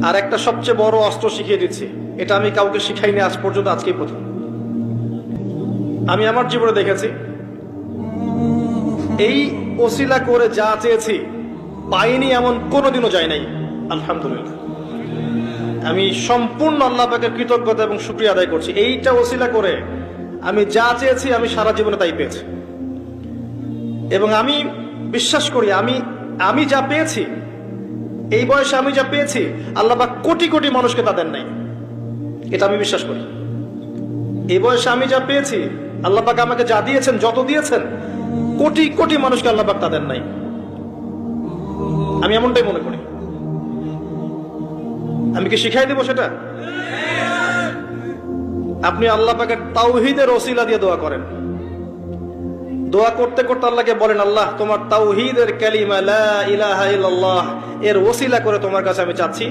আর একটা সবচেয়ে বড় অস্ত্র শিখিয়ে দিচ্ছি, এটা আমি কাউকে শিখাইনি আজ পর্যন্ত, আজকেই প্রথম। আমি আমার জীবনে দেখেছি, এই ওসিলা করে যা চেয়েছি পাইনি এমন কোনোদিনও যায় নাই। আলহামদুলিল্লাহ, আমি সম্পূর্ণ আল্লাহ পাকের কৃতজ্ঞতা এবং শুকরিয়া আদায় করছি। এইটা ওসিলা করে আমি যা চেয়েছি আমি সারা জীবনে তাই পেয়েছি। এবং আমি বিশ্বাস করি আমি যা পেয়েছি, এই বয়সে আমি যা পেয়েছি, আল্লাহ পাক কোটি কোটি মানুষকে তা দেন নাই। এটা আমি বিশ্বাস করি। এই বয়সে আমি যা পেয়েছি, আল্লাহ পাক আমাকে যা দিয়েছেন, যত দিয়েছেন, কোটি কোটি মানুষকে আল্লাহ পাক তা দেন নাই। আমি এমনটাই মনে করি। আমি কি শিখাই দেব সেটা? আপনি আল্লাহ পাকের তাওহীদের ওসিলা দিয়ে দোয়া করেন। দোয়া করতে করতে আল্লাহকে বলেন, আল্লাহ তোমার তাওহীদের কালিমা লা ইলাহা ইল্লাল্লাহ এর ওসিলা করে তোমার কাছে আমি চাচ্ছি